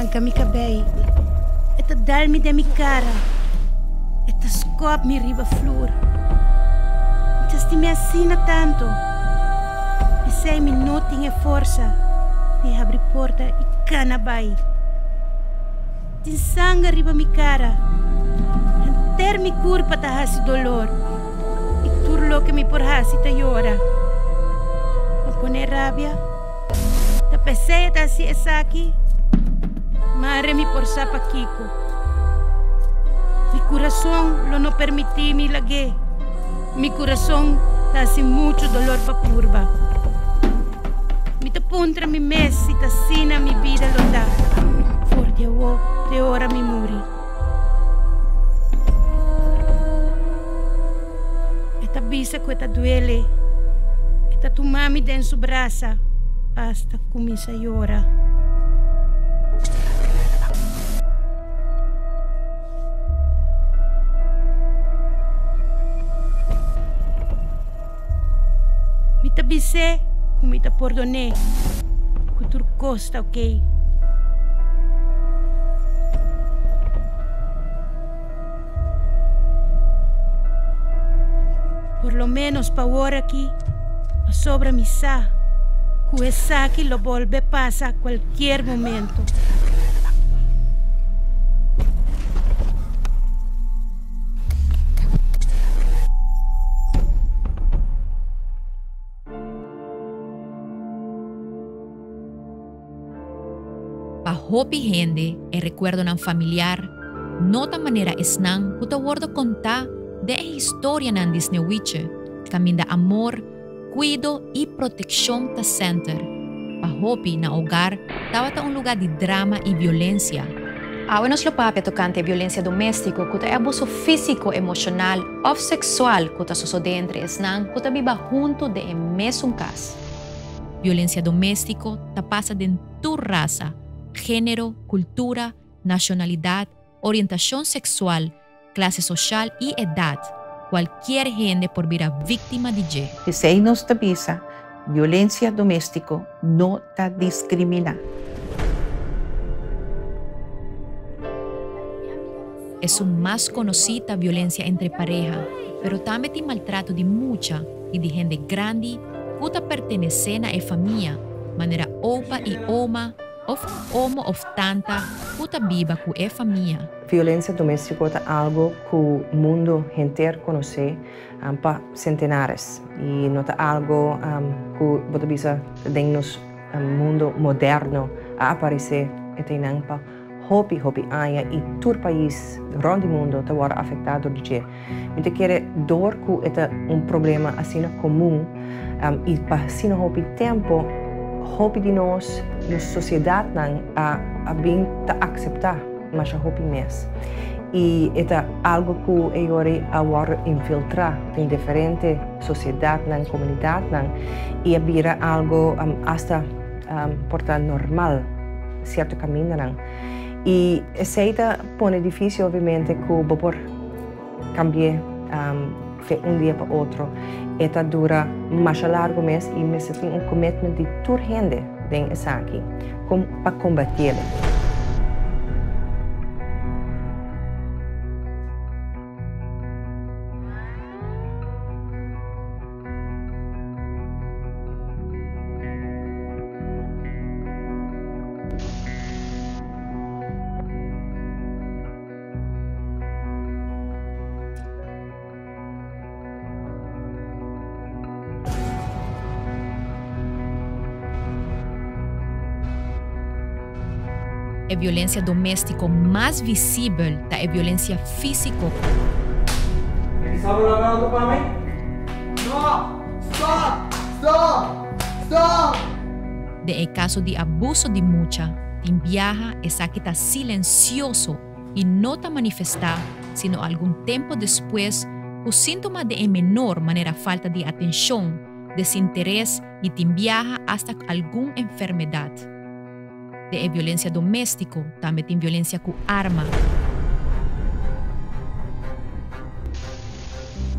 arranca mi cabello. Esta darmi de mi cara. Esta scop mi riba flor. Esta me assina tanto. E sei mi não tinha força de abrir porta e cana bai. Tem sangue riba mi cara. Ter mi curpa ta hasi dolor. E turlo que mi por hasi ta llora. Me pone rabia. Ta pesei ta si esaki. Mare mi por sapa kiko. Mi coração lo no permiti mi lague. Mi coração ta si mucho dolor pa curva. Mi ta puntra mi messi ta sina mi vida lo da. Forte awo de ora mi muri. Esta bisa que esta duele. Esta tu mami den su brasa. Hasta comienza a llorar. Mi ta bise, como mi ta perdoné. Que tu costa, ok? Por lo menos pa ahora aquí, a sobra mi sa, que esa que lo vuelve pasa a cualquier momento. Pa hopi gente e recuerdo nan familiar, nota manera esnang kuta wordo conta de historia nan disnewiche, caminda amor, cuido y protección ta center. Pa hopi na hogar, tawa ta un lugar de drama y violencia. Awenos lo papi tocante violencia doméstico, kuta é abuso físico, emocional ou sexual kuta sucede entre esnang, kuta biba junto de mesmo cas. Violencia doméstico ta pasa de tu raza, género, cultura, nacionalidad, orientación sexual, clase social y edad. Cualquier gente por vir a víctima de J. Que se nos avisa, violencia doméstico no ta discrimina. Es un más conocida violencia entre pareja, pero también tiene maltrato de mucha y de gente grande que pertenecen a la familia, manera opa y oma, of homo of tanta, que viva con la familia. Violencia doméstica é algo que o mundo inteiro conhece para centenares e não é algo que você bisa dentro do mundo moderno a aparecer e tem para hopi aia e todo país rond o mundo está agora afetado de isso. Então quer dor que é problema assim comum e para assim hopi tempo hopi de nós na sociedade a bem aceitar mas a hopi mes. E é algo que agora infiltrar em diferentes sociedades, na comunidade, e vira algo hasta portar normal, certo caminho. E aceita põe difícil, obviamente, que o por cambiar de dia para outro. Eta dura mais largo mês e mesmo tem commitment de toda gente dentro dessa aqui, para combater. A violência doméstica mais visível é a violência física. ¿Sabe lo que para mí? No! Stop! Stop! Stop! De caso de abuso de mucha, em viaja essa que está silencioso e não está manifestar, sino algum tempo depois, o síntoma de menor maneira falta de atenção, desinteresse e te viaja hasta alguma enfermidade. De violência doméstica, também tem violência com arma.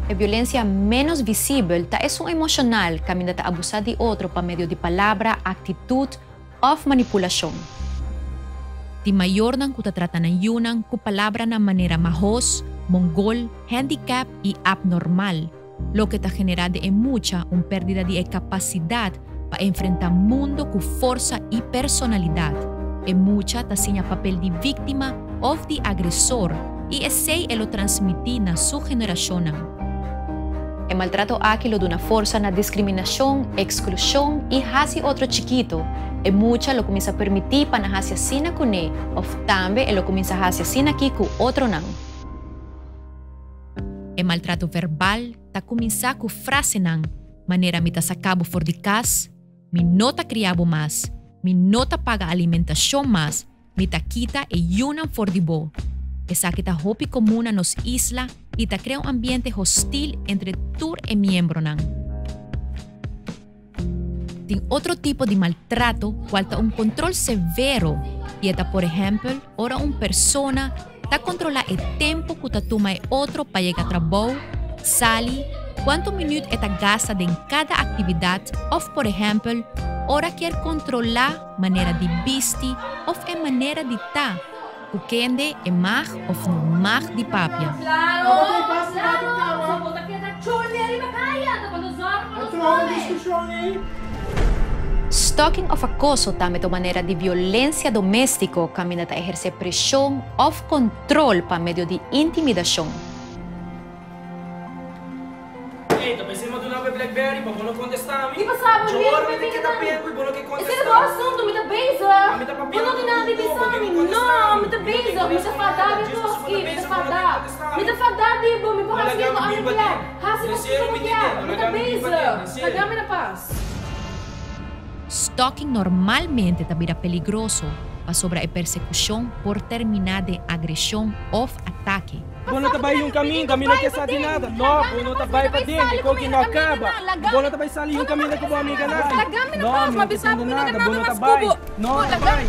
A violência menos visível é um emocional que ainda está abusar de outro por meio de palavra, atitude ou manipulação. Ti mayor nang kutatrata ng yunang ku palabra na manera majos, mongol, handicap y abnormal, lo que te genera de mucha un pérdida de capacidad para enfrentar mundo con fuerza y personalidad. Mucha te enseña papel de víctima o de agresor y ese lo transmití na su generación. El maltrato aquí lo de una fuerza na discriminación, exclusión y hasi otro chiquito. Mucha lo comienza a permitir para hasi asina con él, o también lo comienza a hasi asina aquí con otro nan. El maltrato verbal ta comienza con frase nan, manera mi ta sacabo for de cas, mi no ta criabo más, mi no ta paga alimentación más, mi ta quita yunan for de bo. Esa que ta hopi comuna nos isla y ta crea un ambiente hostil entre tur y miembro nan. Tin otro tipo de maltrato cual ta un control severo y esta por ejemplo ora una persona ta controla el tiempo que ta toma otro para llegar a trabajo, sali, cuántos minutos esta gasta en cada actividad o por ejemplo ora quiere controlar manera de vestir o en manera de ta kukende e mag of no mag di papia. Stalking of acoso también es manera de violencia doméstica camina a ejercer presión o control para medio de intimidación. Hey, tá pensando de uma BlackBerry, para não contestar a mim. Que passava, eu menino, oro, menino, que tá menino. pego e não que contestar. Esse é o assunto, me dá beijo. Não tem nada de pensar, não, me dá beijo, me dá fadar, eu tô aqui, me dá fadar. Me dá fadar, digo, me borra assim, não arrepiar. Raça, me dá beijo. Dá-me na paz. Stalking normalmente también es peligroso para sobre la persecución por terminar de agresión o ataque. Bono trabalha caminho não quer saber nada. Não, bono trabalha para dentro, porque não acaba. Bono trabalha sair caminho com a amiga nada. Não, não precisa nada, bono trabalha. Não, trabalha.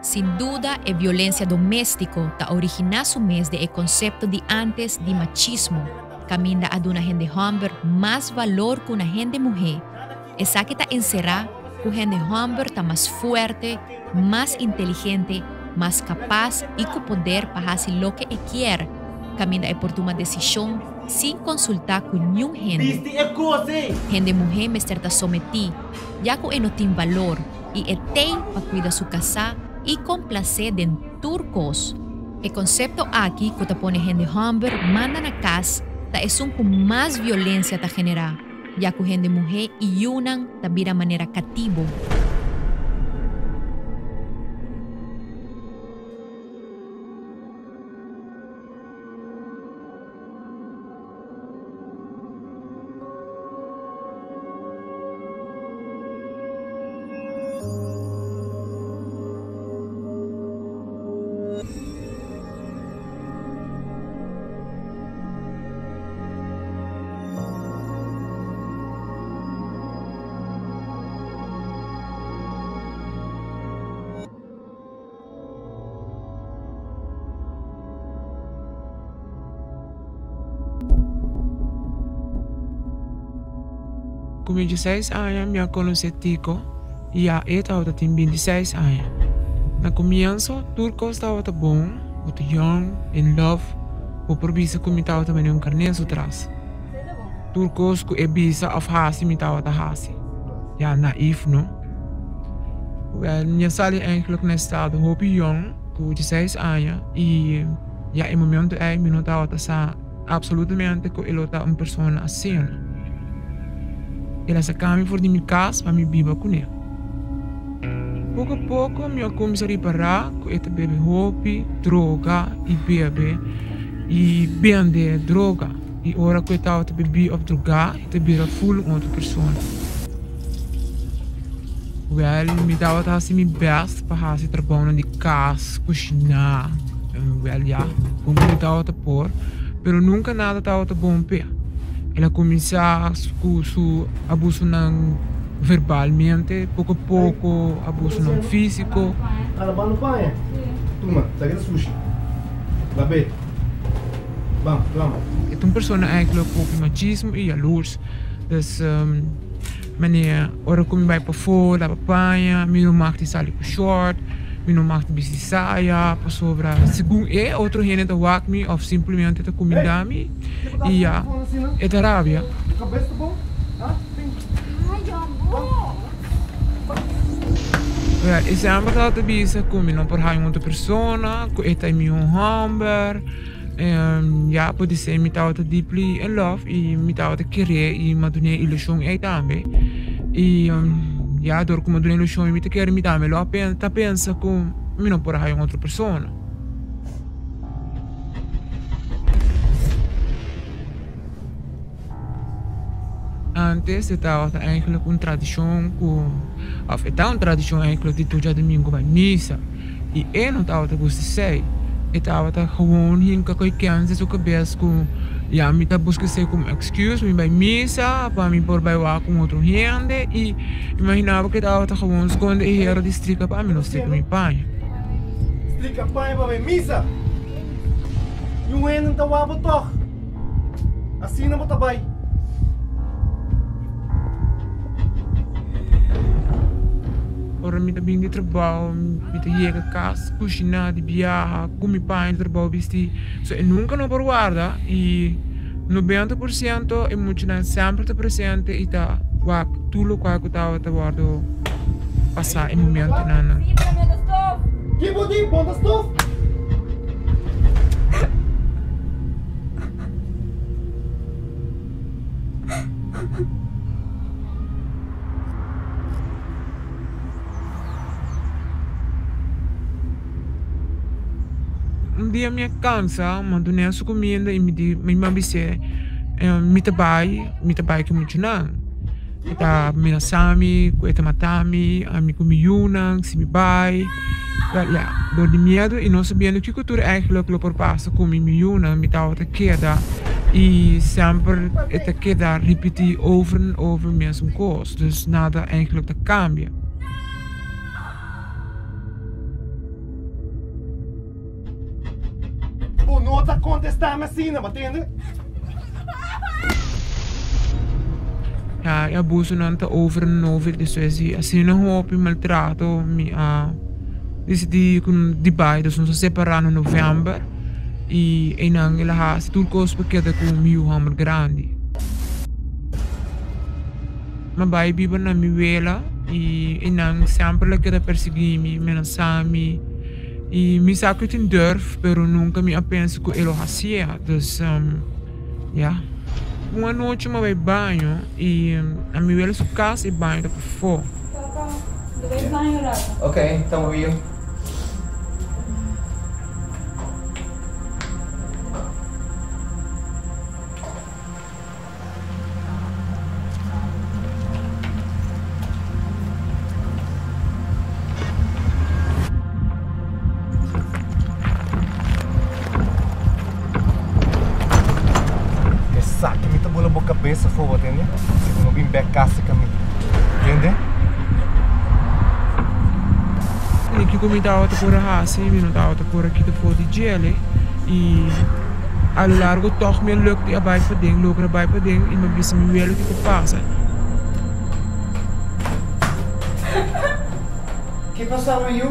Sin duda, la violencia doméstica ta origina su mes de el concepto de antes de machismo, camina a una gente hombre más valor que una gente mujer. Esa que ta encerrada, que gente hombre ta más fuerte, más inteligente, más capaz y con poder para hacer lo que quiere, camina a por tomar decisión sin consultar con ningún gente. Gente mujer me está sometida, ya que no tiene valor y tem para cuidar su casa y complacer de turcos. El concepto aquí que te pone gente hombre mandan a casa es un con más violencia ta genera, ya que gente mujer y yunan también de manera cativo. Com 26 anos, me conheci Tico e a estava tem 26 anos. No começo, tudo estava bom, muito young, in love, o provisa que me estava também um carneiro atrás. Tudo que é bisa of hasi me estava hasi. Ja, naïef, não? Minha sala eigenlijk no estado muito young, com 16 anos, e já em momento aí me não estava absolutamente que ele era uma pessoa assim. Ele sacava-me fora de minha casa para me viver com ele. Pouco a pouco, eu comecei a reparar que ele bebe roupa, droga e bebe e vende droga. E agora que ele estava a beber ou drogar, ele vira full outra pessoa. Well, me dava assim meu best para fazer trabalho de casa, cozinhar, well, já, como ele estava a pôr, mas nunca nada estava bom para ela começa com seu abuso verbalmente, pouco a pouco abuso físico. Alabando pai? Toma, tá aqui sushi. Lá bem. Vamos, vamos. É uma pessoa eigenlijk pouco machismo e jaloers. Dus Meneer, ora kom je bij pafo, la papaya, mi não mag die sali po short, mi não mag die bisi saia, pa sobra. Según outro gente te wak mi, of simplesmente te comidami, e ja, et rabia. Ja, e sempre dat bisa come non per hai outra persona, eta mi un hamburger. Ja, pode ser me tava deeply in love e me tava querer e me donei ilusão aí também. E ja, door como donei ilusão e me querer me também, lo tá pensa com me não por hai outra persona. Antes estava eigenlijk een traditie, of het een traditie eigenlijk die toeja domingo bij missa. E eu não estava te gostei. Eu estava gewoon hier com a criança so cabeça com ja me tá buscando como excuse me bij missa, para me por bij waar com outro gente e imaginava que estava gewoon esconde e era distrito para mim não sei como pai. Strika pai para missa. E o enen tá wabo toch. Assim não bota bai. Ora mi bem de trabalho, mi chega casa, cozinhar, de viajar, comer pão de trabalho, vestir. So, eu nunca não por guarda e 90% é muito não sempre está presente e tá tudo qual que tá guardo passar em momento nana. Que bom da stove. Dia minha cansa, mandou sua comida e me mambise, me tabai que muito não. Eta mina sami, eta matami, ami comi yunang, se me bai. Ja, door die medo e não sabendo que cultura eigenlijk loop passa comi mi yunang, me tava te queda e sempre te queda repetir over en over mesmo coisa, dus nada eigenlijk te cambia. Não tá contestando assim, não entende? Ja, e abuso não tá over en over, dus assim não houve maltrato, decidi com de bai, dus nos separar em novembro e não ela ha tudo coisa porque com meu hammer grande. Mas bai vive na minha vela e não sempre ela quer perseguir me, amenaçar-me. E me saco in durf, pero nunca me penso que ele fazia. Dus, ja. Uma noite eu vou banho e a minha velha sua casa e banho da fora. Tu vai banho, Rafa? Ok, então eu ia. Cabeça for, entende? Se não vim back casa comigo, entende? E que como estava a por a raça, eu não estava a por aqui de fora de gelo e ao largo toch me lukt die abai para ding, logra abai para ding e me bisa me velo que passa. Que passa, Mayu?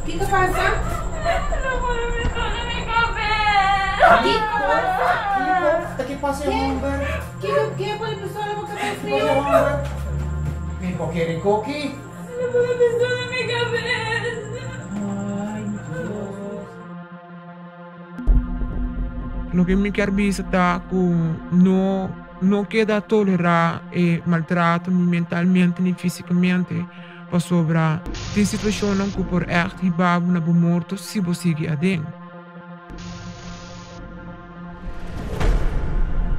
Que passa? Não vou me tocar na minha cabeça. Que passa? Que passa em Humber? Que pode pessoa na minha cabeça? Vem qualquer coque? Não vou pessoa na minha cabeça. Ai, Deus. Lo que me quer bisa tá com não queda tolerar e maltrato nem mentalmente nem fisicamente para sobrar tem situação não que por echt hibabo na morto se você seguir adentro.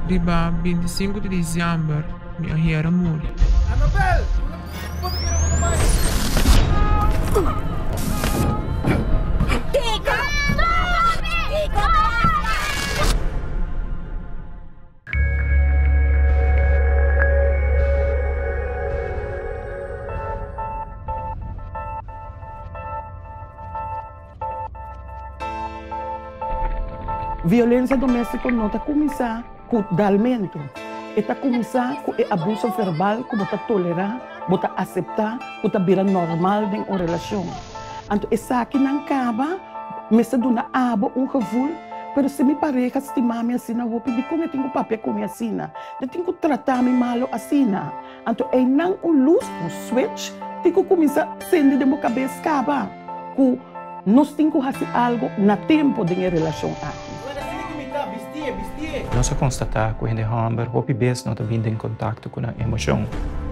Diba 25 de dezembro minha hera morre. Anabel! Pode que não mais. Violência doméstica não está começando culturalmente. Eta começar com o abuso verbal, que você tolerar, você aceitar, você virar normal em uma relação. Então, essa aqui não acaba, me se dá abo gevoel, pero se me pareja estimar-me assim, eu vou pedir como eu tenho papel com minha assina. Eu tenho que tratar-me malo assim. Então, é não luz, switch, tenho que começar a acender de minha cabeça, acaba. Nós temos que fazer algo no tempo de relação aqui. Nós constatamos que o Hammer, o PBS não está vindo em contato com a emoção.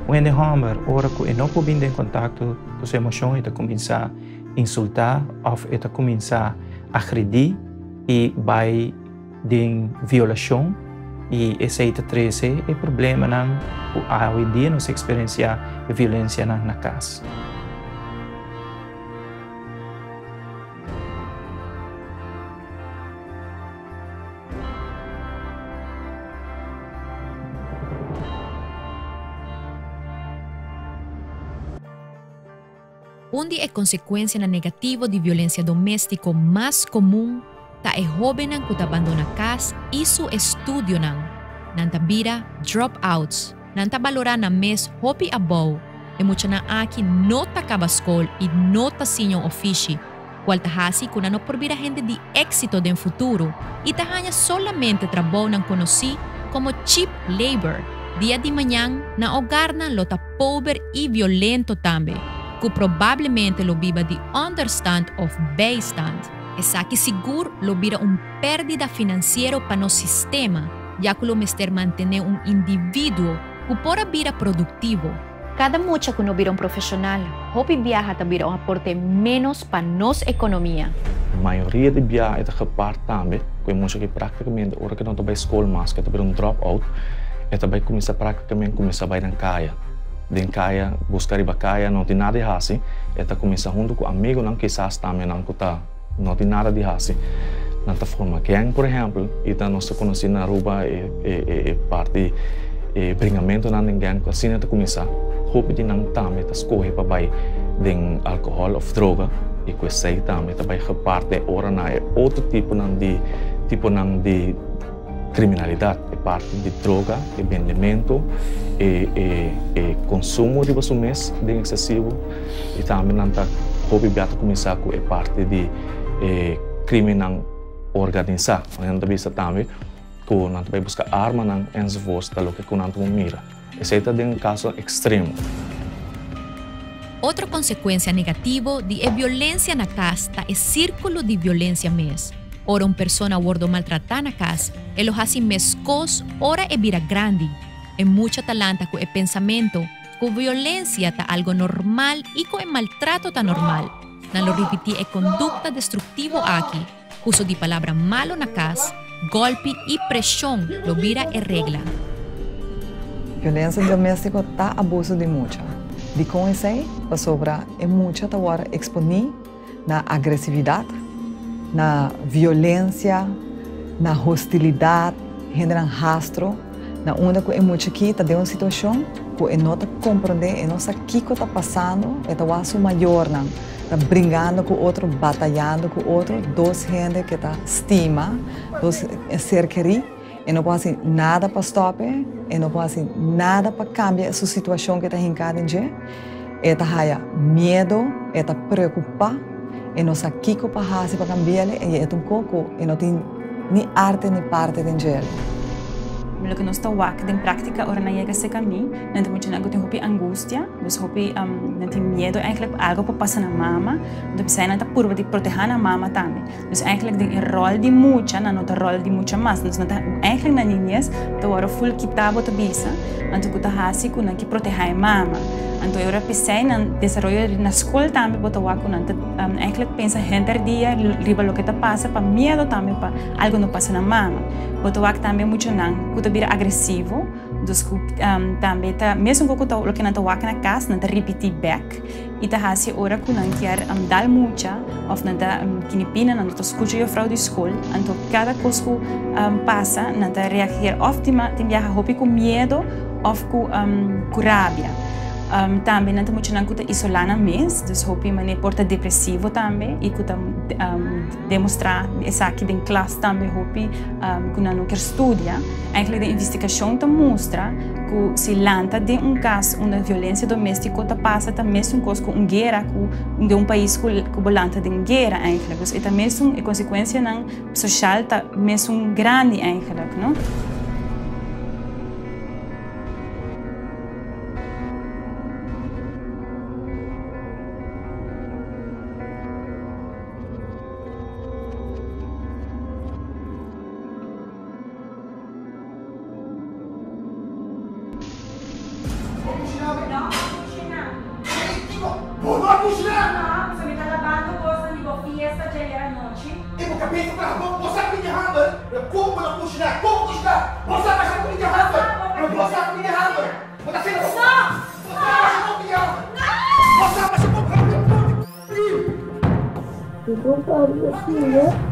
O Hammer, ora que não pode vir em contato com a emoção, ele começa a insultar, ou ele começa a agredir e vai de violação. E esse é o problema que hoje em dia nós experienciamos a violência na casa. Onde é consequência negativa de violência doméstica mais comum tá é jovem que abandona casa e seu estudo não vira dropouts, não valora na mes hobby abou e muita na aqui não tá acaba escola e não tá sinham ofício, qual tá hasi que não por vir a gente de êxito no futuro e tá ganha solamente trabalho não conheci como cheap labor, dia de manhã na hogar na lota pobre e violento também. Que provavelmente lo viva de understand of bystand. Essa que seguro lo vira pérdida financeira para no sistema, já que lo mester mantener indivíduo que pode vira produtivo. Cada mucha que no vira profissional, hobby viaja te vira aporte menos para nos economia. A maioria de viagens é gepaard também, com muita que praticamente, ora que não está bei school mas que está vira dropout, é também começa praticamente começa a ir na caia. Den kaya, buscar iba kaya, não tem nada de hasi. Eta começa junto com amigo não quizás também não tem nada de hasi. Nanta forma gang, por exemplo, ita nós conhecemos na Aruba parte bringamento não tem gang, assim eta começa. Hope de não também ta escolhe para vai den álcool ou droga e com sei também ta vai parte ora na outro tipo de criminalidade, parte de droga, de vendimento, consumo de mês de excessivo e também não está hobby beato começar com parte de crime não organizado. Não está vista também que não vai buscar arma não envolve tal que não tem mira. Esse é um caso extremo. Outra consequência negativa de violência na casa é o círculo de violência mesmo. Ora uma pessoa wordo maltratar na casa, ele hace mescos, ora vira grande. É muita talanta com o pensamento, que violência tá algo normal e com o maltrato tá normal. Não lo repetir é conduta destrutiva aqui. Uso de palavra malo na casa, golpe e pressão, lo vira é regra. Violência doméstica tá abuso de muita. De conhecer, para sobrar, é muita tá agora exponer na agressividade, na violência, na hostilidade, generando rastro, na onde que é muito aqui, está de uma situação que não está compreendendo, não sabe o que está passando, está o aso maior, está brincando com o outro, batalhando com o outro, duas gente que está estima, duas cerqueria, e não pode fazer nada para stopar, e não pode fazer nada para cambiar essa situação que está arrancada em dia, está medo, está preocupado, e não sabe o que para fazer para cambiar, e é um pouco, e não tem nem arte nem parte de gel. Lo que nós estamos em prática ora na chega esse caminho, não tem muito nada tem hopi angústia, nós hopi não tem medo, eigenlijk algo para passar na mama, então precisa não tá purva de proteger na mama também. Nós eigenlijk tem o rol de mucha, não tem rol de mucha mais, nós não tá eigenlijk na niñez, então ora full kitabo to bisa, então kuta hasi kuna que proteger a mama. Então ora precisa na desenvolver na escola também botar o não eigenlijk pensa gente dia riba lo que tá passa para medo também para algo não passa na mama. Botar o também muito não, kuta vira agressivo, dus também tá mesmo que kuta lo que não tá wak na casa, não tá repetir back, e tá hasi ora kuna quer dal mucha, of não tá kinipina, não tá escuta a frau de escola, então cada coisa que passa, não tá reagir of tem viaja hopi com medo, of com rabia. Também não temos que isolar na mês, dus hopi mane porta depressivo também e que demonstrar essa aqui em classe também hopi que não quer estudar. Eigenlijk de investigação mostra que se lanta de caso onde violência doméstica passa também um caso com guerra de país que bolanta de guerra eigenlijk. Dus é mesmo a consequência não social tá mesmo grande eigenlijk, não?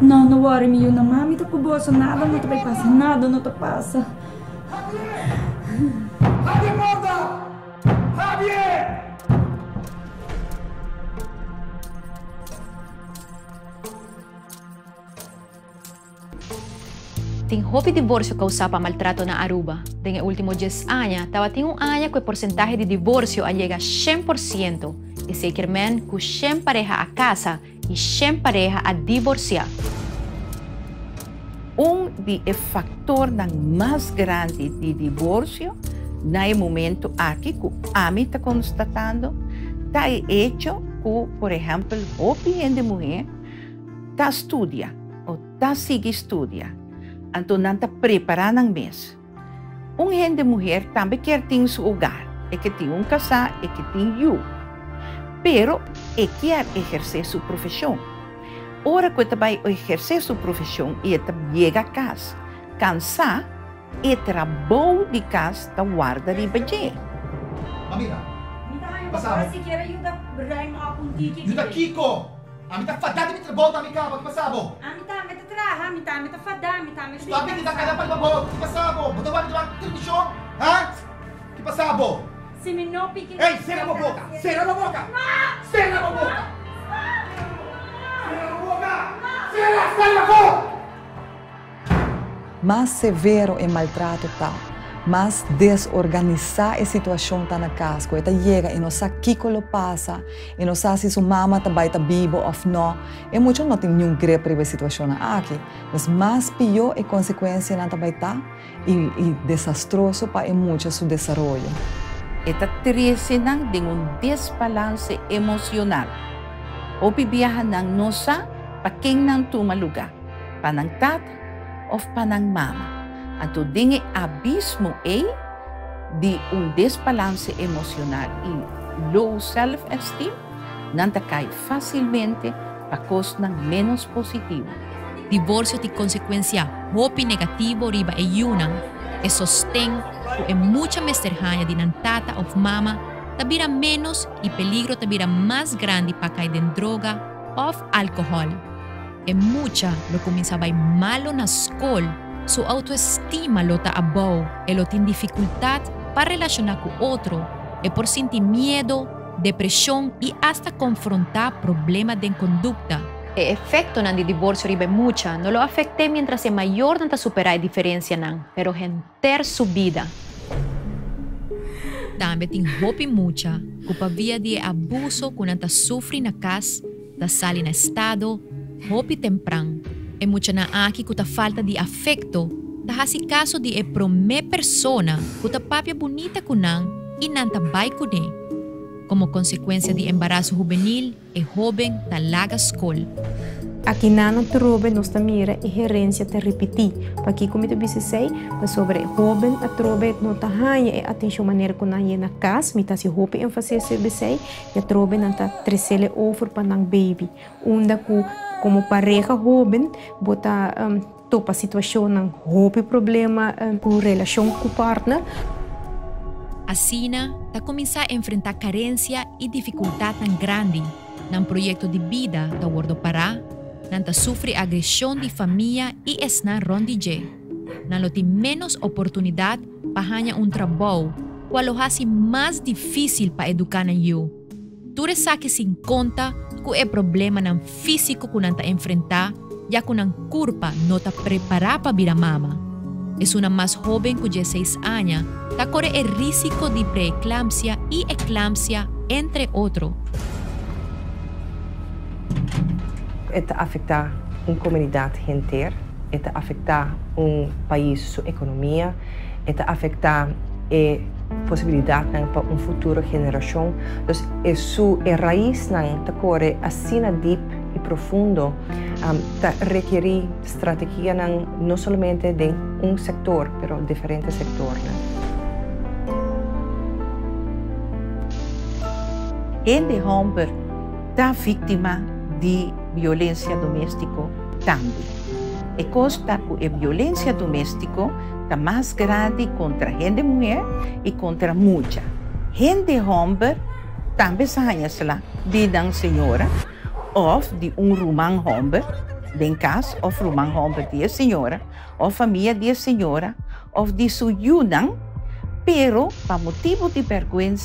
Não, não worry me, na mami tá com bolsa, nada não te vai passar, nada não te passa. Javier, morda! Javier! Ting hopi divorcio causaba maltrato na Aruba. En el último 10 años, estaba un año que el porcentaje de divorcio llega a 100%. Y se quieren que 100 pareja a casa e 100 pareja a divorciar. De factor mais grande de divórcio no momento aqui que a mim está constatando está hecho que, por exemplo, o de mulher está estudia ou está sigue estudia, então não está preparando mês. De mulher também quer ter seu hogar, é que tem casal, é que tem pero quer exercer sua profissão. Ora que vai exercer sua profissão e chega a casa, cansar e trabalho de casa da guarda de baje. Mamina, pasaba. Si quiere ayuda, berdain mo akong tiki. Yuda Kiko! Amita fadada mi trabaho tami ka, pasabo. Amita traha, amita fada, amita Sabi kita kaya pagbabaw, pasabo. Butawan kita ang televisyon, ha? Pasabo. Si Minopi que... Ei, cierra a boca! Cierra a boca! Cierra a boca! Cierra a boca! Mais severo e maltrato tá, mais desorganizar a situação tá na casa, quando chega e não sabe o que passa, e não sabe se sua mama tá vai tá vivo ou não, e muito não tem nenhum grep para a situação aqui, mas mais pior é consequência não tá vai tá e desastroso para muito seu desenvolvimento. Está trazendo de desbalance emocional. O bibiyahan ng nosa para quem não toma lugar, para ng tata ou para ng mama. Ato dinge abismo de desbalance emocional e low self-esteem, não cai facilmente para coisas menos positivas. Divorcio tem consequência hopi negativo riba e yunang, e sostém que muita mesterhanha de nantata ou mama tabira menos e peligro tabira mais grande para cair em droga ou álcool. E muita lo começa a vai malo na escola, sua autoestima lo tá abau e lo tem dificuldade para relacionar com outro e por sentir medo, depressão e hasta confrontar problemas de conduta. El efecto de divorcio ribe mucha no lo afecté mientras es mayor nanta superar la diferencia nan, pero enter su vida. Também tem hopi mucha, culpa via de abuso que nanta sufre na casa, da sali na estado, hopi temprano. E mucha na aqui que ta falta de afecto, ta hasi caso de e prome persona que ta papia bonita kunan e nanta bai kune. Como consequência de embaraço juvenil e jovem da larga escola. Aqui não trobe nos mira e gerência te repetir. Para aqui como tu disse sobre jovem a trobe não tá hanha e atenção maneira que não na casa, mita se jovem ênfase se bese e trobe não tá tresele over para nang baby. Unda como pareja jovem bota topa situação nang jovem problema com relação com partner. Asina, ta começar a enfrentar carência e dificuldade tão grande num projeto de vida da Wordo Pará, não ta sofre agressão de família e esna rondije. Não tem menos oportunidade para ganhar trabalho qual lo hace mais difícil para educar na you. Tu saque sin conta que é problema nan físico que não está enfrentar, já que nan curpa não está preparada para virar mama. É uma mais jovem que 16 anos, está corre el risco de preeclampsia e eclampsia, entre outros. Está afetar uma comunidade inteira, está afetar país, sua economia, está afetar a possibilidade para uma futura geração. Então, a raiz está corre assim deep e profundo, requer estratégia não somente de setor, mas diferentes setores. Gente homem está vítima de violência doméstica também. E consta que a violência doméstica está mais grande contra a gente mulher e contra muita. Gente homem também sai de uma senhora ou de romano homem, em caso, ou romano homem de a senhora, ou família de a senhora, ou de sua yunang, pero, por motivo de vergonha,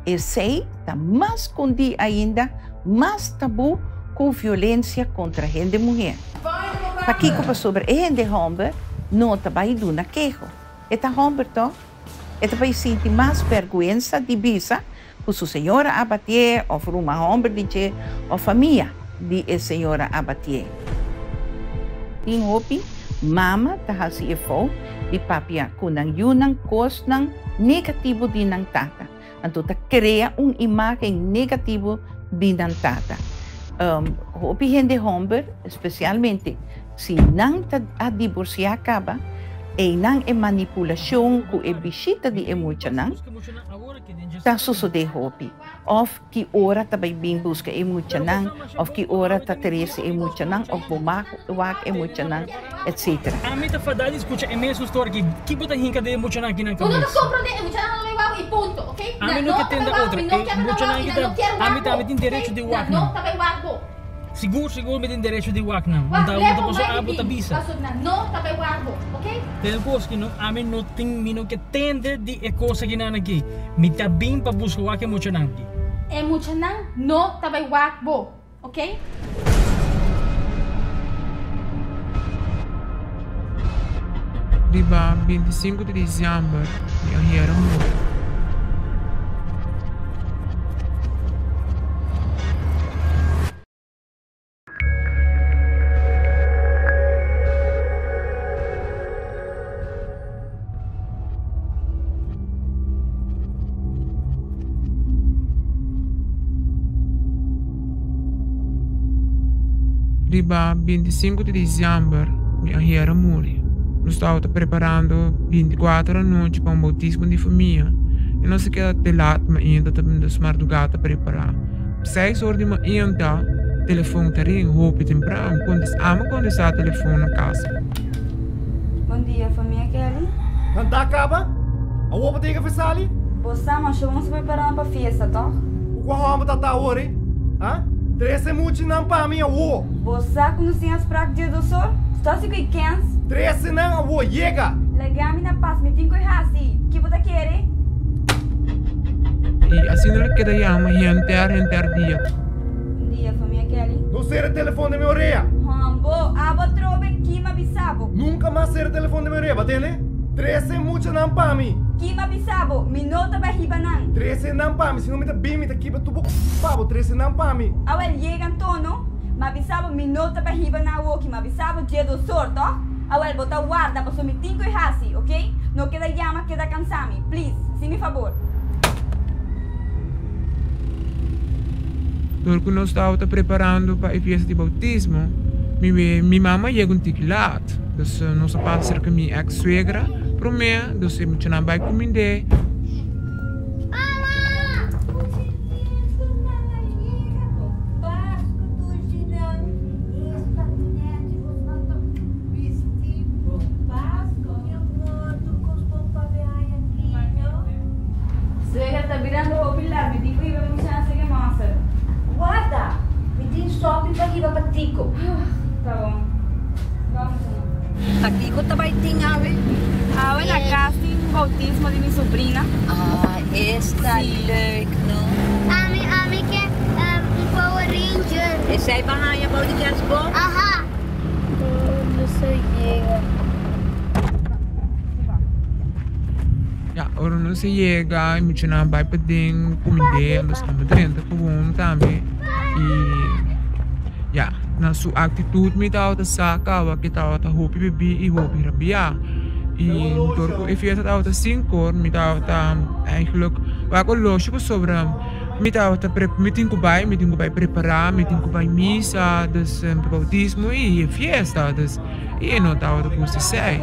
esse está mais escondido ainda, mais tabu com violência contra a gente mulher. Aqui que sobre a gente homem, não está vai dar queijo. Eta homem to, eta vai sentir mais vergonha de bisa, com sua senhora abater, ou uma homem de ou família de a senhora abater. Em hopi, mama está assim fo de papia com nang yunang cos nang negativo de nang tata. Então, cria uma imagem negativa de nang tata. Hopi gente homem, especialmente se não a divorciar acaba, e não é manipulação com a visita de emoção, está sucedendo hopi. Ou que hora está bem busca emoção, ou que hora está teresa emoção, ou bomaco, emoção, etc. A mim está fadada, escuta, é mesmo história que bota hinca de emoção aqui na cabeça. Não está comprando emoção, não vai e ponto, ok? A mim não quer ter outra, emoção aqui a mim está tem direito de wak não. Seguro me tem direito de wak não. Então posso abrir a bisa. Não está bem wak, ok? Tem coisa que a mim não tem, não quer tender de coisa que não aqui. Me está bem para buscar wak emoção aqui. Emoção não está bem wak, ok? Riba 25 de dezembro, eu era morto. Riba 25 de dezembro, minha era morre. Nós estávamos preparando 24 da noite para bautismo de família. E nós queda de lado, mas ainda também das madrugadas preparar. 6 horas de manhã, o telefone está ring, roupa temprano, quando está o telefone na casa. Bom dia, família Kelly. Não tá acaba? A roupa tem que fazer ali? Você, mas vamos preparar para a festa, tá? O qual roupa tá hoje? Hã? Três é muito não para mim, o. Você conhece as práticas do sol? Está se que quer? Três não, o chega. Legal, na paz, me tem que ir assim. Que você quer? E assim não queda já, mas enterrar dia. Bom dia, família Kelly. Não será o telefone da minha orelha. Bo, abo trobe que me avisava. Nunca mais será o telefone da minha orelha, batele? Três é muito não para mim. Que me avisava, me nota vai riba não. Três é não para mim, se não me dá bem, me dá aqui para tu pabo, três é não para mim. Awel chega tono, me avisava, me nota vai riba não, que me avisava dia do sorto. Awel bota guarda, para me tinco e hasi, ok? Não queda llama, queda cansami, please, se me favor. Porque nós estávamos preparando para a festa de bautismo, minha mamãe chega um tique lado. Então, nós passamos cerca de minha ex-suegra, para mim, então, eu me chamo para comer. Suegra está virando o pilar, me digo que iba a mucha que massa. Guarda, me tem shopping para ir para Tico. Tá bom. Vamos. Aqui ko tabay ting awe. Awe na casting bautismo de minha sobrinha. Ah, está leuk, não? Ami quer Power Ranger. E zij bahaya bau di kerstboom? Aha. Não sei. Ja, ora não se chega, me tinha vai para dentro, comida, nós estamos dentro, com também. E, ja, na sua atitude me dá outra saca, que tá outra roupa bebi e roupa rabia. E door ik vind het altijd 5 hoor, me dá outra eigenlijk, waar ik los op sobre, me dá outra me tenho que preparar, me tenho que missa, dus bautismo e fiesta, dus e não dá outra coisa sei.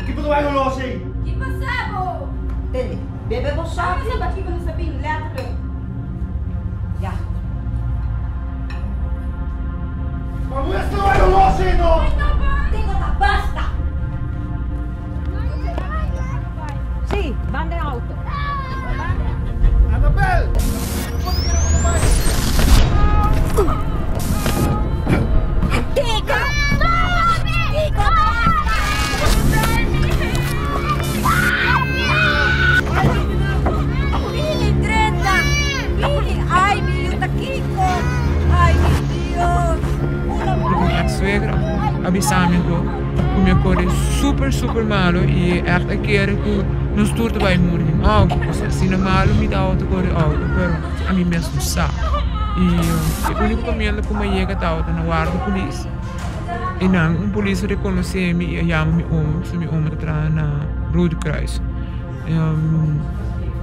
Que tu vai no assim? Que passou? Tele, bebe você. Você vai aqui no sabino, letra. Já. Vamos ver se tu vai no assim, não? Tengo la basta. Sim, bande auto. Anabel! Tica! Ai, meu Kiko! Ai, meu Deus! Minha suegra, avisamento, o meu cor é super malo e echt een keer que não estou bij morgen. Oh, se não malo me dá outra cor auto, pero a mim mesmo sabe. E o único caminho como chega tá auto na guarda polícia. E não, polícia reconhece-me e chama-me se me tá na Rode Kruis.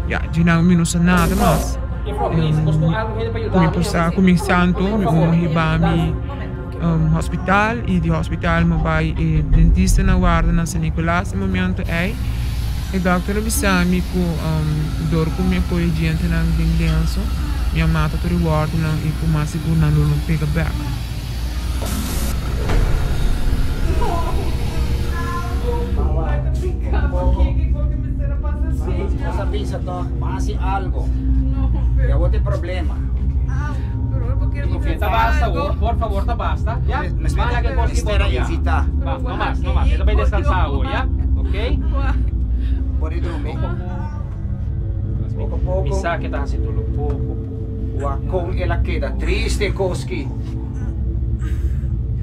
Ja, de não me não sei nada mais. Comigo santo, me vai hospital e de hospital me vai dentista na guarda na São Nicolás no momento e doctor avisou-me que dor com minha coisa gente na denso minha mata to reward na e com mais seguro na não pega back. Essa pizza tá, passa algo. Eu vou ter problema. Tá basta, por favor, tá basta. Ya? Mahala que cosas Espera evitar. Va, no más. Ito vai descansar hoy, ya? Ok? Pode dormir. Pouco. Mi sa que estás haciendo pouco. Con ela queda triste, Koski.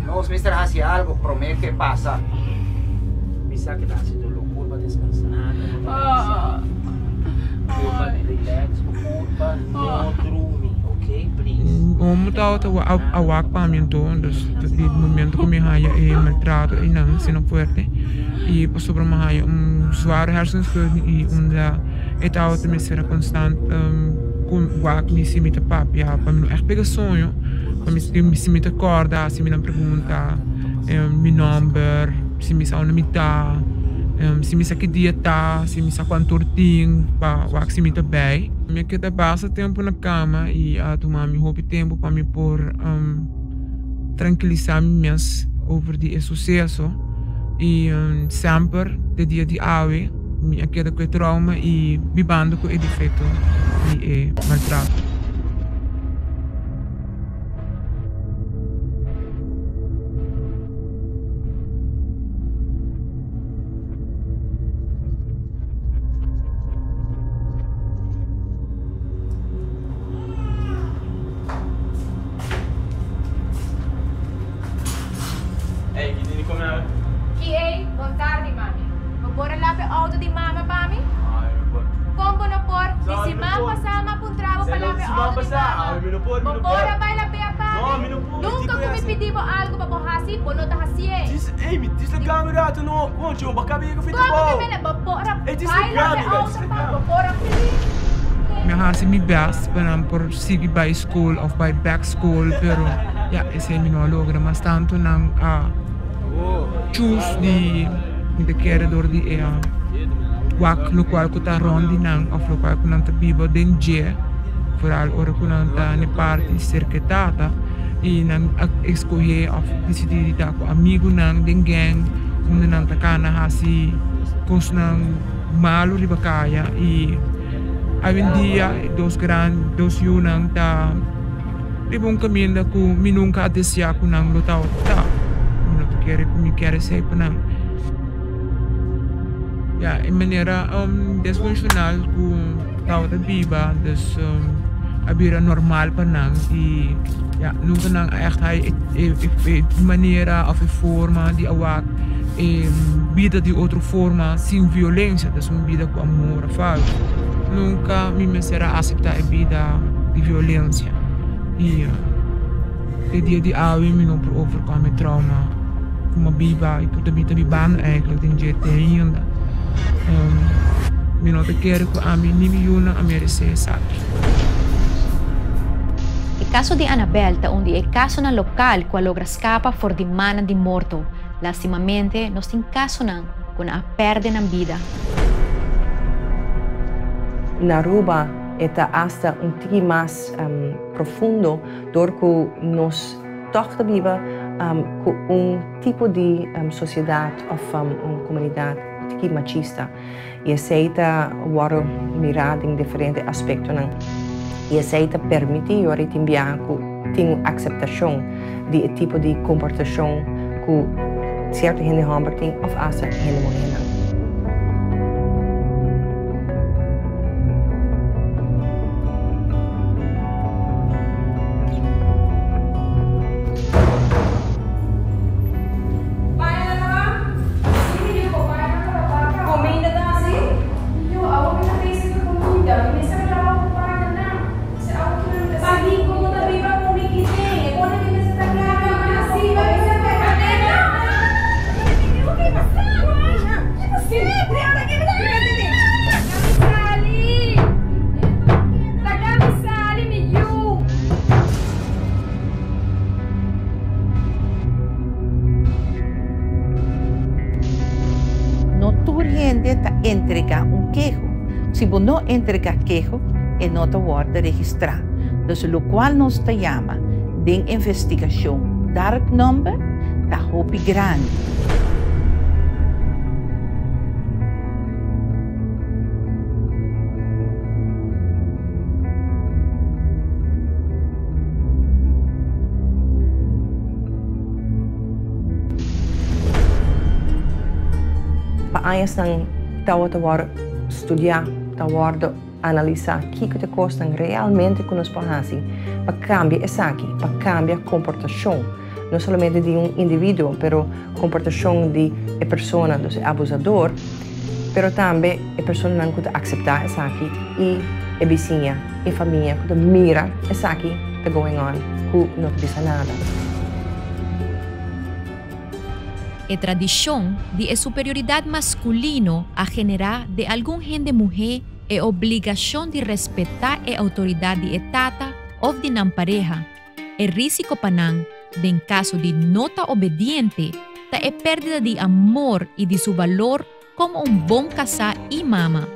Nos, mister, hace algo, promete que pasa. Mi sa que estás haciendo loucura para descansar. Relax, curva, no dormir, ok? Please. Como tá a wak para mim então, desde o momento que me raia é maltrato e não, se não forte. E por sobre me raia zware hersenschudding e tá outra me será constante com wak me se mita papi, ja, para mim echt pega sonho, para me se mita corda, se me não pergunta meu number, se me sa uma mita. Se me sa que dia tá, se me sa quanto tem, para se me tá bem. Me queda basta tempo na cama e a tomar meu hobby tempo para me por tranquilizar-me mesmo over die sucesso e sempre de dia de ave me queda com trauma e vivendo com o defeito e maltrato. Buon tardi, mami. Può la auto di mamma, mami? Combo na por, di si mamma sama puntravo para la auto di mamma. Ora vai la pea, mami. Nunca que me pedivo algo para borrasi, por não tá hasie. Desligar meu rato não, conte, eu acabei com o futebol. Como me leva, bora, vai la auto, bora, Minha raça me best para por seguir by school of by back school, pero ja, esse é não logra, mas tanto não choose de querer door die wak no qual que tá rondi não of no qual que não tá vivo dentro vooral ora que não tá ne parte cercatata e não escolher of decidir tá com amigo não den gang onde não tá cana hasi cos não malo riba kaya e hoje em dia dos yunang tá ribong caminho que me nunca desejar com não lutar tá quer ser para ja, in maneira disfuncional com tauta viva, dus abira normal para nang e ja, nunca nang echt hij maneira of forma de awak vida de outra forma sem violência, dus vida com amor, faz. Nunca me será aceitar a vida de violência e de dia de awi me não por overcome trauma como biba e por também ban eigenlijk den jeito ainda me não te quero que a mim nem me una a merecer sabe. O caso de Annabelle ta onde é caso na local qual logra escapa for de mana de morto. Lastimamente, nós tem caso não com a perde na vida. Na Aruba está hasta tiki mais profundo, porque nós toca viva com tipo de sociedade ou comunidade tiki machista e aceita o mirar em diferentes aspectos e aceita permitir o enviar tem aceitação de tipo de comportação que certa gente homem tem ou asa gente mulher. Entregar queijo. Se você não entregar queijo, não te guarda registrar. Então, o qual nos chama de investigação dark number da Hopi grande. Paayas ng tawar estudar, tawar analisar o que te custa realmente que nós podemos para cambiar essa aqui, para cambiar a comportação, não somente de indivíduo, mas comportação de pessoa, do abusador, mas também a pessoa não pode aceitar essa aqui e a vizinha, a família que mira essa aqui que going on, que não diz nada. A tradição de a superioridade masculino a generar de algum gente mulher é obrigação de respeitar a autoridade de tata ou de nan pareja. É risco panang, em caso de nota obediente, ta é pérdida de amor e de seu valor como bom casar e mama.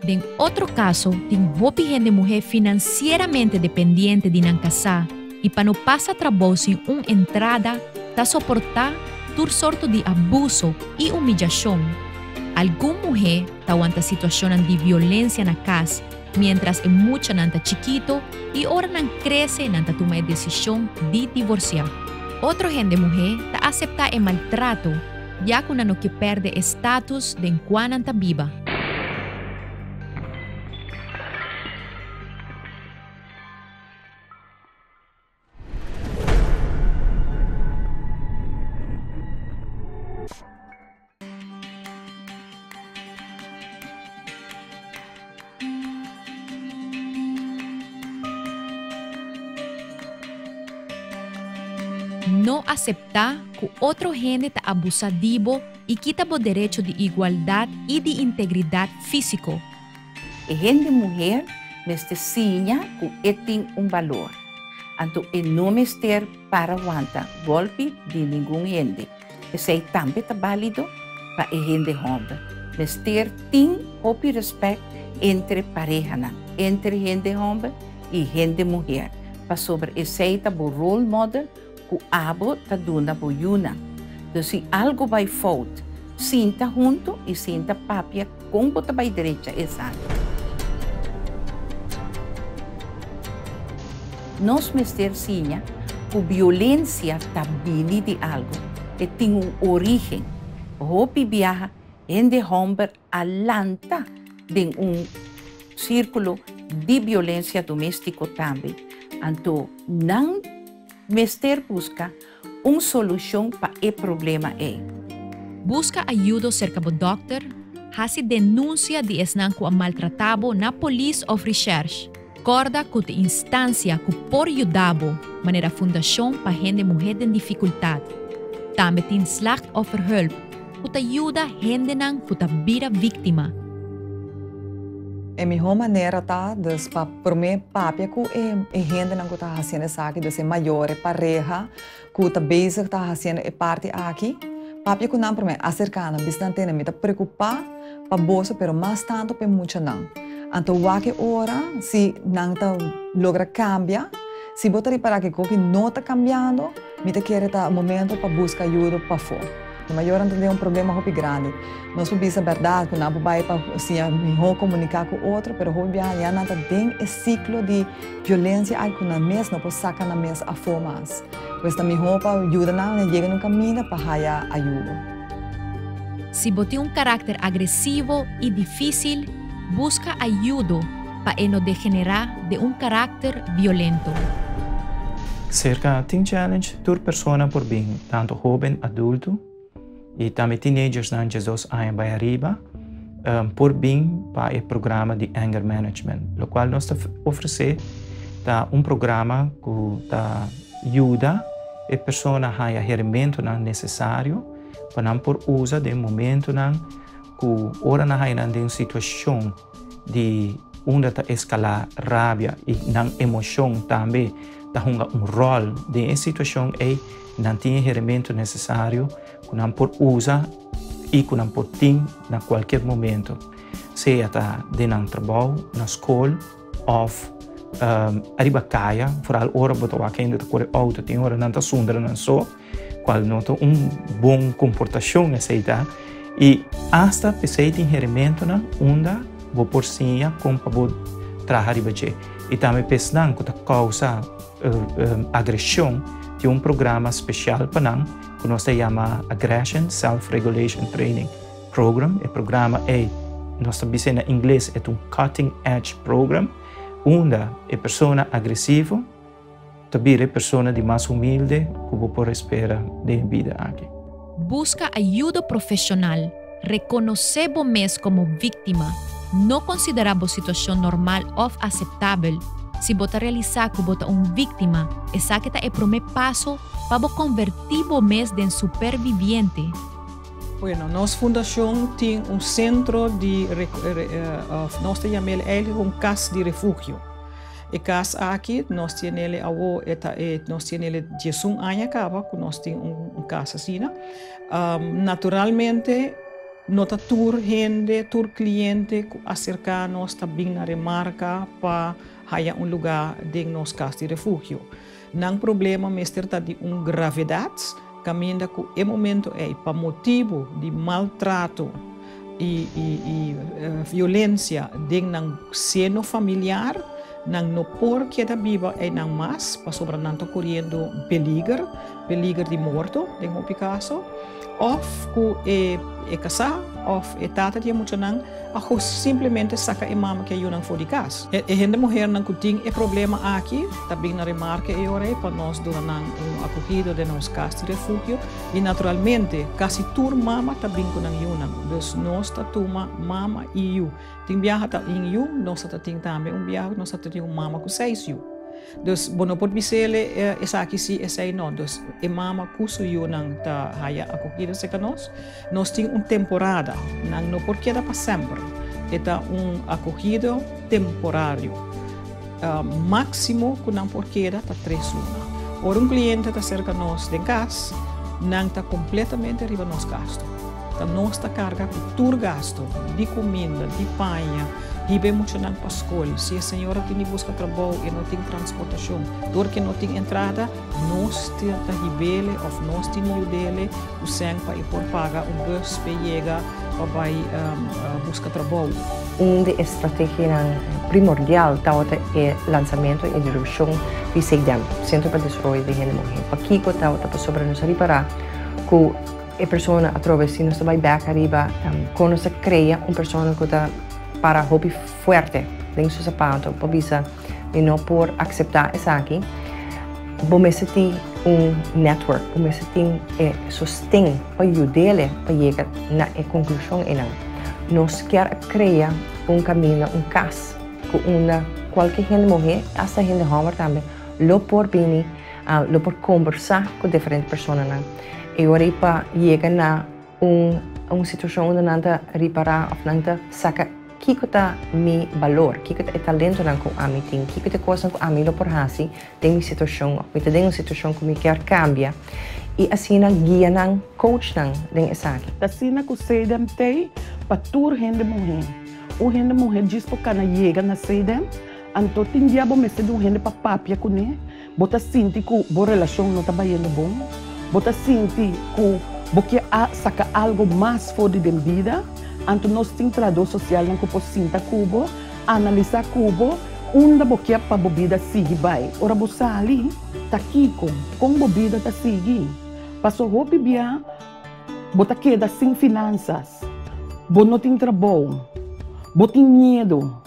Em outro caso, tem hopi gente mulher financieramente dependente de nan casar e para não passar trabalho sem entrada, ta suportar todo sorto de abuso e humilhação. Alguma mulher aguenta situação de violência na casa, mientras é muita nanta chiquito e ora não cresce nanta toma a decisão de divorciar. Outra gente mulher aceita o maltrato, já que não que perde status de enquanto nanta viva. Não aceitar que outro gente está abusativo e quita o direito de igualdade e de integridade físico. A gente mulher neste sinha que tem valor. Então, não ter para aguentar golpe de nenhum gente. Isso é também válido para a gente homem. Ter tem o respeito entre pareja, entre gente homem e gente mulher. Para sobre esse o role model que abo ta duna boyuna. Então, se algo vai falta, sinta junto e sinta papia com bota vai direita exato. Nós mester sinha que violência tá bili de algo e tem origem. Hopi viaja en de hombre alanta de círculo de violência doméstica também. Então, não mester busca solução para o problema Busca ajuda cerca do doctor, hasi denúncia de esnan ku maltratabo na police of research. Corda ku te instância ku por ajudabo, maneira fundação para gente mulher em dificuldade. Também tem slachtofferhulp, ku te ajuda gente nang ku te bira vítima. É a melhor maneira tá para prometer papia que é gente não está fazendo isso aqui, de ser maior, pareja, que está bezig, está fazendo a parte aqui. Papia que não prometer acercar, bastante não me está preocupar para bolsa, pero mais tanto para muito não. Então, qualquer hora, se não está logra cambiar, se botar para que não está cambiando, me está querendo tá momento para buscar ajuda para fora. A maior é problema muito grande. Nós podemos a verdade, quando não vai para assim, comunicar com o outro, mas hoje já não tem esse ciclo de violência aí que na mesa não pode sacar na mesa a formas. Pois também para ajudar não chega no caminho para ganhar ajuda. Se você tem caráter agressivo e difícil, busca ajuda para não degenerar de caráter violento. Cerca de challenge por pessoa por bem, tanto jovem, adulto, e também teenagers de 12 anos para arriba, por bem para o programa de anger management, o qual nós oferecemos programa que ajuda a pessoa a ter o ferramenta necessário para não por uso de momento que ora na uma situação de onde está escalar rabia e na emoção também está rol de situação não tem ferramenta necessário que não por usar e que não por ter em qualquer momento, seja de um trabalho, na escola, ou arriba casa, vooral hora botar aqui ainda com o auto, tem hora não está sundra não só, qual não tem bom comportação aceita e hasta pensei tem ferramenta onde vou por cima como para trabalhar arriba je e também pensando que causa agressão tem programa especial para nós que nós chama Aggression Self-Regulation Training Program. O programa nós estamos dizendo em inglês, é Cutting Edge Program, onde a pessoa agressiva também a pessoa de mais humilde que vou por espera de vida aqui. Busca ajuda profissional, reconhecer você como vítima, não considerar a situação normal ou aceitável. Se você realizar que você é uma vítima, essa é o primeiro passo para convertir você em superviviente. Bueno, nossa fundação tem centro de nós temos casa de refúgio. E casa aqui nós temos nós temos 10 anos acaba que nós temos casa assim. Naturalmente nota tur gente, tur cliente acercar nós também na remarca para haya lugar de nos casa de refúgio. Não problema mestre tá de gravidade, caminha que é momento para motivo de maltrato e violência de seno familiar, não porque da viva não mais, para sobra não tá correndo peligro de morto, de um caso, ou que é casar, ou é tata de muito não, ou simplesmente saca a mama que eu não for de casa. E gente mulher não tem é problema aqui, também na remarca é hora para nós dar acolhido de nos casa de refúgio e naturalmente quase tur mama também com eu não, então nós tá toma mama e eu. Tem viaja tá em eu, nós tá tem também viaja nós tá tem mama com 6 eu. Dus bono pot bisele esa aqui se essa não, dus e mama curso eu não tá haya acolhido se canos. Nós tem temporada, não porque dá para sempre. Eta acolhido temporário. Máximo que não porque dá para 3 lunas. Ora cliente tá cerca nós de casa, não tá completamente arriba nos gasto. Tá nós tá carga com tur gasto de comida, de panha. Hibe muito na escola. Se a senhora tem busca trabalho e não tem transportação, porque não tem entrada, nós temos hibele ou nós temos dele o sangue para ir por pagar bus para chegar para buscar trabalho. Uma estratégia primordial é o lançamento e introdução de CEDAM, Centro para o Desenvolvimento de Mulher. Aqui, para sobre nos reparar que a persona através si nos vai back arriba, quando se crea uma persona que está para hobby fuerte dentro do sapato, para bisa e não por aceitar isso aqui, você tem network, você tem sustento para ajudar para chegar na conclusão e não. Nós queremos criar caminho, caso, com qualquer gente morrer, essa gente homem também, lo por bem, lo por conversar com diferentes pessoas. E agora para chegar na situação onde nada reparar, ou nada saca que está meu valor, que está o talento que a mim tem, que está coisa que a mim lo por fazer, tem minha situação, ou tem uma situação que me quer cambiar. E assim guia nang coach nang deng esaki. Assim que sei dem tem para tur gente morrer. O gente morrer diz por cana chega na sei dem, anto tem dia bom messe do gente para papia com né. Bota sinti que bo relação não tá indo bom. Bota sinti que porque saca algo mais fora de vida. Anto nós tem trador social não que sinta cubo, analisar cubo, onde boquia para bebida sigue vai. Ora você ali tá aqui com bebida tá sigue. Passou roupa bia, bota queda sem finanças, bota não tem trabalho, bota tem medo.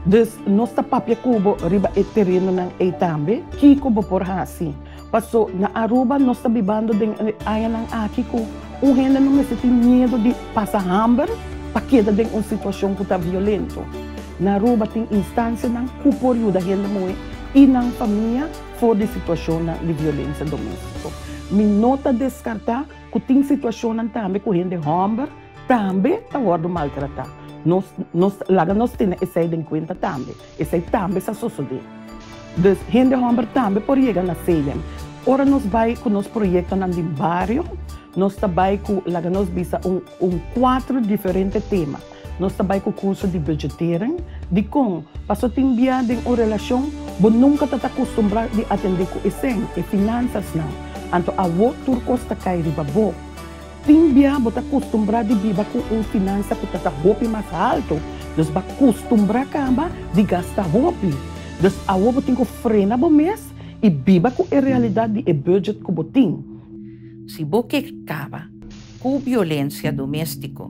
Então, nossa papia cubo riba e terreno nang e tambe, que cubo por assim. Passou na Aruba nós está bibando den aya nang aqui com gente não tem medo de passar hambre, para queda den uma situação que está violento. Na Aruba tem instância nang cupo da gente moe e nang família fora de situação de violência doméstica. Me nota descartar que tem situação também com gente homem também está sendo maltratado. Nós temos essa em conta também. Essa também está sucedendo. Então, gente homem também por chegar na sede. Ora nós vai com nosso projeto no bairro, nós trabalhamos com nós visa 4 diferentes temas. Nós trabalhamos com curso de budgeting, de como passou tem dia de uma relação, você nunca está acostumado a atender com isso, e finanças não. Anto a outro costa cai riba bo. Timbia bota acostumbrado de viver com uma finança que está roupa mais alto. Então ba acostumbrar camba de gastar roupa. Então a roupa tem que frenar bo mês e viver com a realidade e budget que botin. Se boque acaba com violência doméstica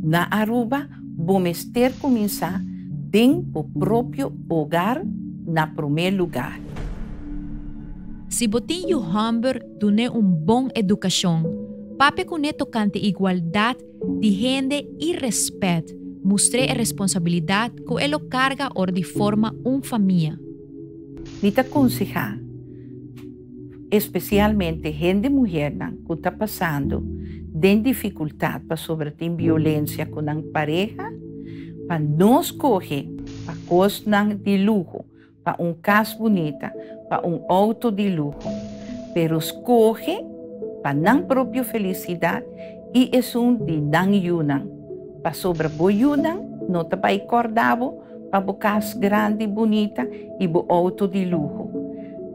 na Aruba, vamos ter que começar dentro do próprio hogar na primeiro lugar. Si botinho hamber dune bom educação, pape com tocante igualdade de gente e respeito, mostre a responsabilidade que ele carga or de forma família. Nita aconselhar, especialmente gente mulher que está passando de dificuldade para sobreter violência com a pareja, para não escolher para coisas de luxo, para casa bonita, para auto de luxo, pero escolhe para a própria felicidade e é de não yunan. Para sobreviver, não está para acordado, para a casa grande, bonita e o auto de luxo.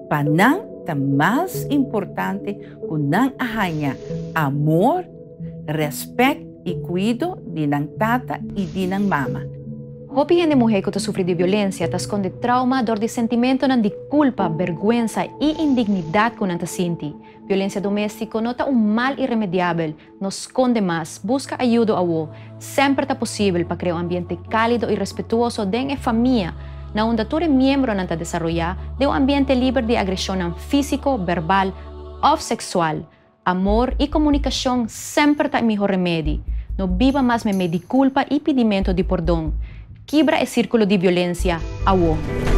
Para não é mais importante que não arranha amor, respeito e cuidado de não tata e de não mama. Hopi gente mulher que sofre de violência está esconde trauma, dor de sentimento de culpa, vergüenza e indignidade que não sente. Violência doméstica não é mal irremediável, não esconde mais, busca ajuda a você. Sempre é possível para criar ambiente cálido e respetuoso dentro da família, onde todo membro não está desenvolvendo de ambiente livre de agressão físico, verbal ou sexual. Amor e comunicação sempre é o melhor remédio. Não viva mais medo de culpa e pedimento de perdão. Quebra o círculo de violência a você.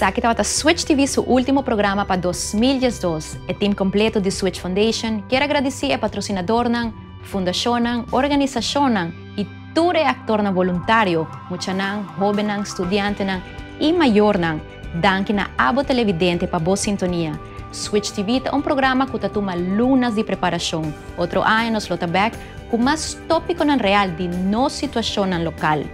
Aqui estava a Switch TV, seu último programa para 2012. O time completo de Switch Foundation quer agradecer ao patrocinador, fundação, organização e Ture aktor na voluntaryo, mucha nang, joven nang, estudyante nang, e mayor nang, danki na abo televidente pa Voz Sintonia. Switch TV ta un programa ku tatuma lunas di preparasyon. Otro año nos lotabek ku mas topiko ng real di no sitwasyon ng lokal.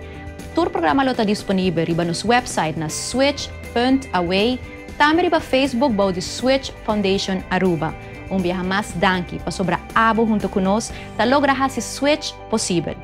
Tur programa lota disponible riba nos website na switch.away, tami riba Facebook bao di Switch Foundation Aruba. Un viaja mas danki pa sobra abo junto con nos, ta logra hasi Switch posible.